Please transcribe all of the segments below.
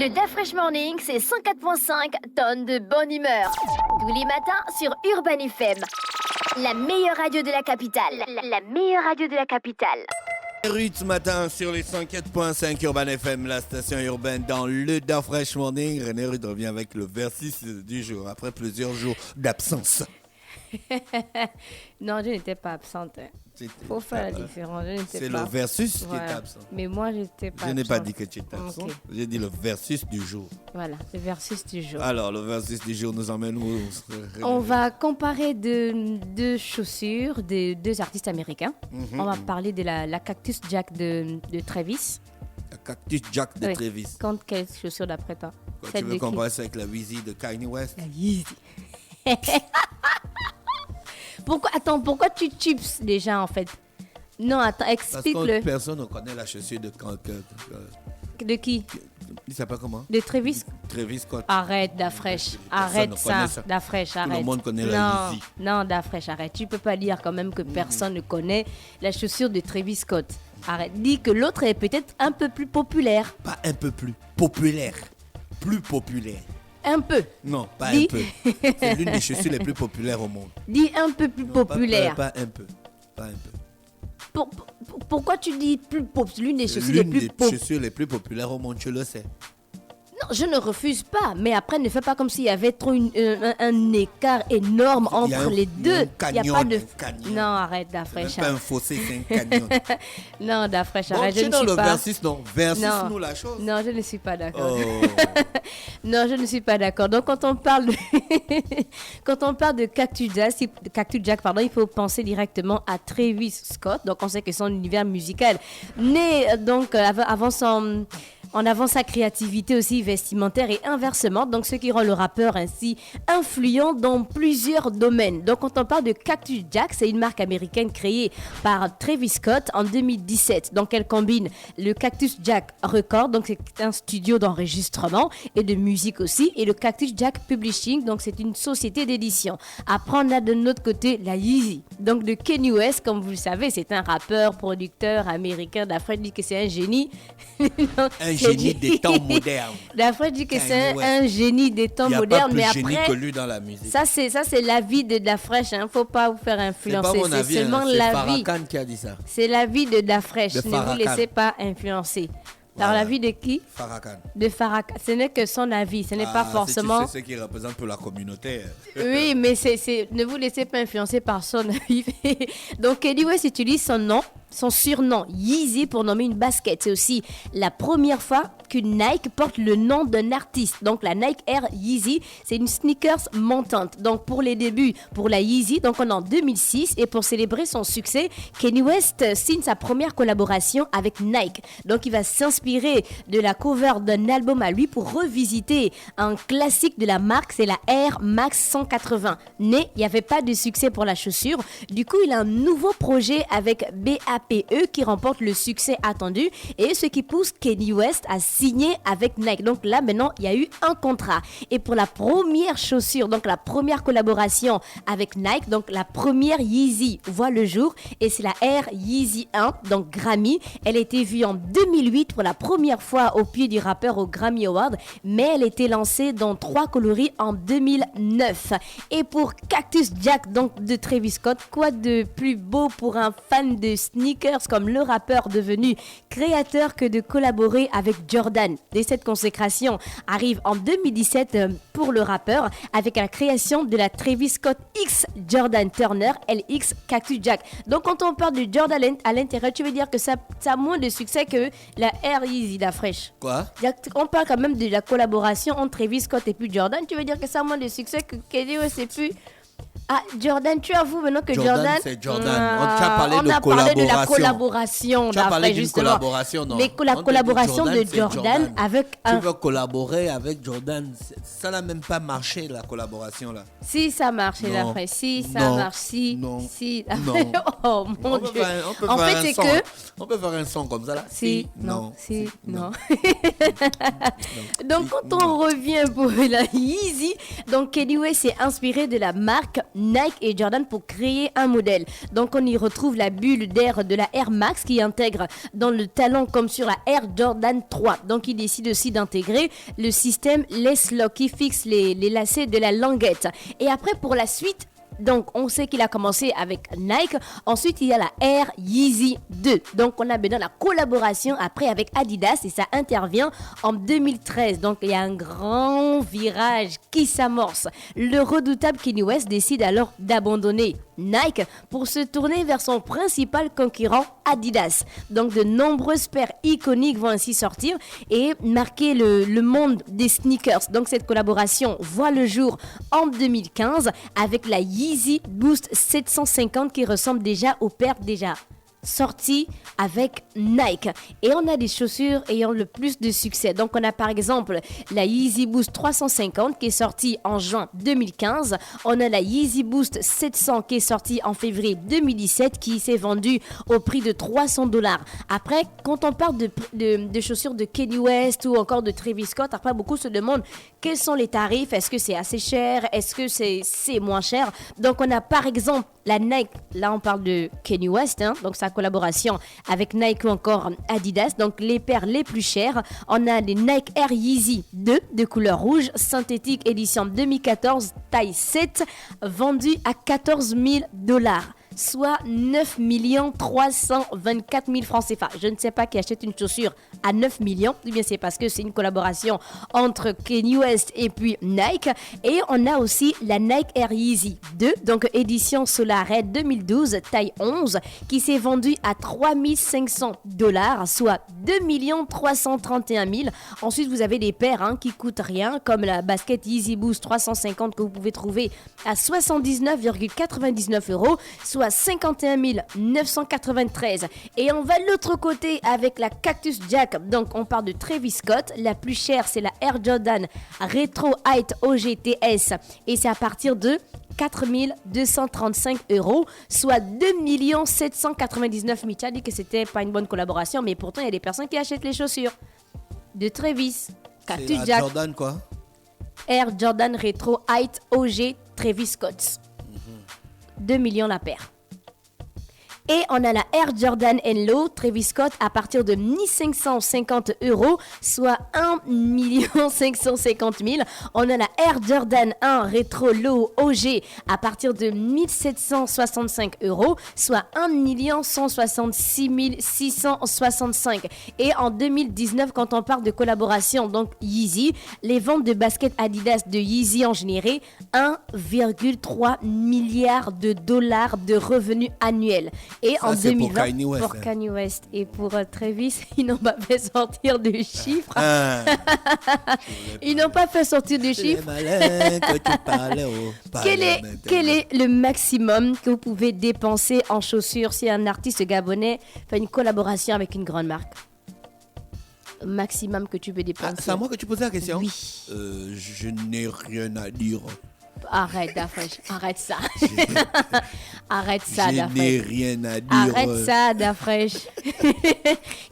Le DaFresh Morning, c'est 104.5 tonnes de bonne humeur. Tous les matins sur Urban FM. La meilleure radio de la capitale. La meilleure radio de la capitale. Ruth ce matin sur les 104.5 Urban FM, la station urbaine dans le DaFresh Morning. René Ruth revient avec le versus du jour après plusieurs jours d'absence. Non, je n'étais pas absente. Il faut faire la différence. C'est le versus qui est absent. Mais moi, je n'étais pas absente. Je n'ai pas dit que tu étais absent. Okay. J'ai dit le versus du jour. Voilà, le versus du jour. Alors, le versus du jour nous emmène où? On va comparer deux chaussures de deux artistes américains. On va parler de la Cactus Jack de Travis. La Cactus Jack de Travis. Contre quelle chaussure d'après toi? Tu veux comparer ça avec la Yeezy de Kanye West? La Yeezy. Pourquoi tu chips déjà en fait? Non, attends, explique-le. Parce que personne ne connaît la chaussure de qui? Il s'appelle comment? De Travis. Travis Scott. Arrête, DaFresh. Arrête ça. DaFresh, arrête. Tout le monde connaît la Yeezy. Non, DaFresh, arrête. Tu peux pas dire quand même que personne ne connaît la chaussure de Travis Scott. Arrête. Dis que l'autre est peut-être un peu plus populaire. Pas un peu plus. Populaire. Plus populaire. Un peu. Non, pas un peu. C'est l'une des chaussures les plus populaires au monde. Dis un peu plus populaire. Pas un peu. Pas un peu. Pourquoi tu dis plus populaire? L'une des chaussures les plus populaires. Chaussures les plus populaires au monde, tu le sais. Non, je ne refuse pas, mais après ne fais pas comme s'il y avait trop un écart énorme entre les deux. Il n'y a pas de canyon. Non, arrête, DaFresh. C'est pas un fossé, c'est un canyon. Non, DaFresh, arrête, je ne suis dans le pas... versus, non. Versus-nous la chose. Non, je ne suis pas d'accord. Oh. Non, je ne suis pas d'accord. Donc, quand on parle de Cactus Jack, il faut penser directement à Travis Scott. Donc, on sait que son univers musical né donc en avant sa créativité aussi vestimentaire et inversement, donc ce qui rend le rappeur ainsi influent dans plusieurs domaines. Donc quand on parle de Cactus Jack, c'est une marque américaine créée par Travis Scott en 2017. Donc elle combine le Cactus Jack Record, donc c'est un studio d'enregistrement et de musique aussi, et le Cactus Jack Publishing, donc c'est une société d'édition. Après on a de notre côté la Yeezy, donc de Kanye West, comme vous le savez, c'est un rappeur, producteur américain. D'Afrique dit que c'est un génie. Un génie des temps modernes. D'Afrique dit que c'est un génie des temps modernes, mais après, il n'y a pas plus génie que lui dans la musique. Ça c'est l'avis de DaFresh, hein. Faut pas vous faire influencer. C'est pas mon avis, seulement c'est l'avis. Farrakhan qui a dit ça. C'est l'avis de DaFresh. Ne Farrakhan. vous laissez pas influencer. Par l'avis de qui? Farrakhan. De Farrakhan. Ce n'est que son avis, ce n'est pas forcément. C'est ce qui représente pour la communauté. Oui, mais ne vous laissez pas influencer par son avis. Donc Kanye West utilise son surnom Yeezy pour nommer une basket. C'est aussi la première fois qu'une Nike porte le nom d'un artiste. Donc la Nike Air Yeezy, c'est une sneakers montante. Donc pour les débuts, pour la Yeezy, donc on est en 2006, et pour célébrer son succès, Kanye West signe sa première collaboration avec Nike. Donc il va s'inspirer de la cover d'un album à lui pour revisiter un classique de la marque, c'est la Air Max 180. Mais il n'y avait pas de succès pour la chaussure. Du coup, il a un nouveau projet avec BAPE qui remporte le succès attendu, et ce qui pousse Kanye West à signé avec Nike. Donc là, maintenant, il y a eu un contrat. Et pour la première chaussure, donc la première collaboration avec Nike, donc la première Yeezy voit le jour, et c'est la Air Yeezy 1, donc Grammy. Elle a été vue en 2008 pour la première fois au pied du rappeur au Grammy Award, mais elle a été lancée dans 3 coloris en 2009. Et pour Cactus Jack, donc de Travis Scott, quoi de plus beau pour un fan de sneakers comme le rappeur devenu créateur que de collaborer avec Jordan. Et cette consécration arrive en 2017 pour le rappeur avec la création de la Travis Scott X Jordan Turner LX Cactus Jack. Donc quand on parle de Jordan à l'intérieur, tu veux dire que ça a moins de succès que la Air Yeezy DaFresh. Quoi? On parle quand même de la collaboration entre Travis Scott et puis Jordan. Tu veux dire que ça a moins de succès que Kanye West et puis... Ah, Jordan, tu avoues maintenant que Jordan... c'est Jordan. On a parlé de la collaboration. Tu as parlé d'une collaboration, non? Mais la collaboration de Jordan avec un... Tu veux collaborer avec Jordan. Ça n'a même pas marché, la collaboration, là. Si, ça marche, là, après. Si, ça marche. Si, non. Si. Non. Oh, mon Dieu. En fait, c'est que... On peut faire un son comme ça, là. Si, non. Si, non. Donc, quand on revient pour la Yeezy, donc Kanye West s'est inspiré de la marque Nike et Jordan pour créer un modèle. Donc on y retrouve la bulle d'air de la Air Max qui intègre dans le talon comme sur la Air Jordan 3. Donc il décide aussi d'intégrer le système Lace Lock qui fixe les lacets de la languette. Et après pour la suite, donc, on sait qu'il a commencé avec Nike. Ensuite, il y a la Air Yeezy 2. Donc, on a maintenant la collaboration après avec Adidas et ça intervient en 2013. Donc, il y a un grand virage qui s'amorce. Le redoutable Kanye West décide alors d'abandonner Nike pour se tourner vers son principal concurrent Adidas. Donc, de nombreuses paires iconiques vont ainsi sortir et marquer le monde des sneakers. Donc, cette collaboration voit le jour en 2015 avec la Yeezy Boost 750 qui ressemble déjà aux paires déjà sorties avec Nike. Et on a des chaussures ayant le plus de succès. Donc on a par exemple la Yeezy Boost 350 qui est sortie en juin 2015. On a la Yeezy Boost 700 qui est sortie en février 2017 qui s'est vendue au prix de $300. Après, quand on parle de chaussures de Kanye West ou encore de Travis Scott, après beaucoup se demandent quels sont les tarifs. Est-ce que c'est assez cher? Est-ce que c'est moins cher? Donc on a par exemple la Nike, là on parle de Kanye West, donc sa collaboration avec Nike ou encore Adidas, donc les paires les plus chères. On a les Nike Air Yeezy 2 de couleur rouge, synthétique édition 2014, taille 7, vendues à $14 000. Soit 9 324 000 francs CFA. Je ne sais pas qui achète une chaussure à 9 millions. Eh bien, c'est parce que c'est une collaboration entre Kanye West et puis Nike. Et on a aussi la Nike Air Yeezy 2, donc édition Solar Red 2012, taille 11, qui s'est vendue à $3 500, soit 2 331 000. Ensuite, vous avez des paires qui coûtent rien, comme la basket Yeezy Boost 350 que vous pouvez trouver à 79,99 €, soit 51 993. Et on va de l'autre côté avec la Cactus Jack. Donc on parle de Travis Scott. La plus chère, c'est la Air Jordan Retro Height OGTS. Et c'est à partir de 4 235 €, soit 2 799 000. Tu as dit que c'était pas une bonne collaboration, mais pourtant il y a des personnes qui achètent les chaussures de Travis. Cactus Jack. Jordan quoi? Air Jordan Retro Height OG Travis Scott. 2 millions la paire. Et on a la Air Jordan Low Travis Scott à partir de 1 550 €, soit 1 550 000. On a la Air Jordan 1 Retro Low OG à partir de 1 765 €, soit 1 166 665. Et en 2019, quand on parle de collaboration, donc Yeezy, les ventes de baskets Adidas de Yeezy ont généré 1,3 milliard de dollars de revenus annuels. Et ça, en 2020, pour Kanye West, pour Kanye West et pour Travis, ils n'ont pas fait sortir de chiffres. Ils n'ont pas fait sortir de chiffres. Quel est le maximum que vous pouvez dépenser en chaussures si un artiste gabonais fait une collaboration avec une grande marque? Le maximum que tu peux dépenser. C'est à moi que tu poses la question? Oui. Je n'ai rien à dire. Arrête, Dafresh. Arrête ça. Arrête ça, Je Dafresh. n'ai rien à dire. Arrête ça, Dafresh.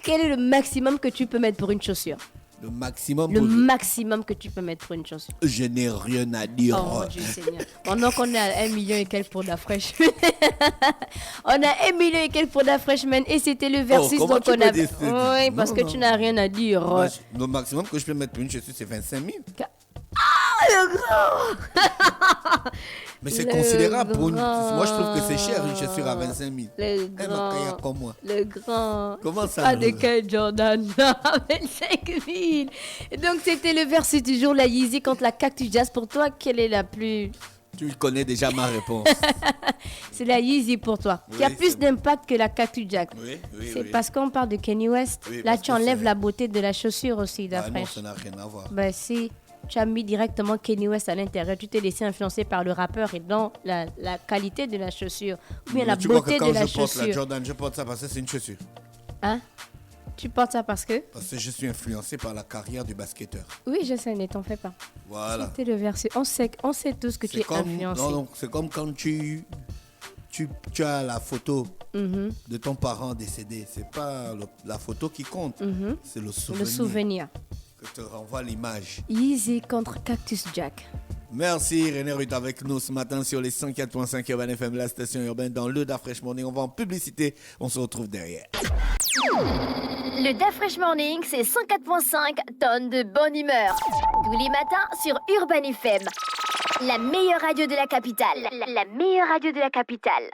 Quel est le maximum que tu peux mettre pour une chaussure? Le maximum. Le maximum que tu peux mettre pour une chaussure. Je n'ai rien à dire. Oh mon Dieu Seigneur. Pendant qu'on est à 1 million et quelques pour Dafresh. On a 1 million et quelques pour Dafresh, man. Et c'était le versus donc on a. Oui, parce que tu n'as rien à dire. Le maximum que je peux mettre pour une chaussure, c'est 25 000. Ah, le grand! Mais c'est considérable pour une. Moi, je trouve que c'est cher une chaussure à 25 000. Le grand. Comme moi. Le grand. Comment ça? Pas de quel Jordan à 25 000. Donc, c'était le versus du jour, la Yeezy contre la Cactus Jazz. Pour toi, quelle est la plus. Tu connais déjà ma réponse. C'est la Yeezy pour toi. Oui, qui a plus d'impact que la Cactus Jack. Oui, c'est parce qu'on parle de Kanye West. Oui, là, parce tu que enlèves c'est- la beauté de la chaussure aussi, Ah d'après. non, ça n'a rien à voir. Ben si, tu as mis directement Kanye West à l'intérieur. Tu t'es laissé influencer par le rappeur et non la qualité de la chaussure. Ou bien Mais la tu crois beauté que de quand la je porte la chaussure. Jordan, je porte ça parce que c'est une chaussure. Hein? Tu portes ça parce que? Parce que je suis influencé par la carrière du basketteur. Oui, je sais, ne t'en fais pas. Voilà. C'était le verset. On sait tous que tu es influencé. Non, c'est comme quand tu as la photo Mhm, de ton parent décédé. C'est pas la photo qui compte, mhm. c'est le Le souvenir souvenir. que te renvoie l'image. Yeezy contre Cactus Jack. Merci René Rude avec nous ce matin sur les 104.5 Urban FM, la station urbaine dans le Da Fresh Morning. On va en publicité, on se retrouve derrière. Le Da Fresh Morning, c'est 104.5 tonnes de bonne humeur. Tous les matins sur Urban FM. La meilleure radio de la capitale. La meilleure radio de la capitale.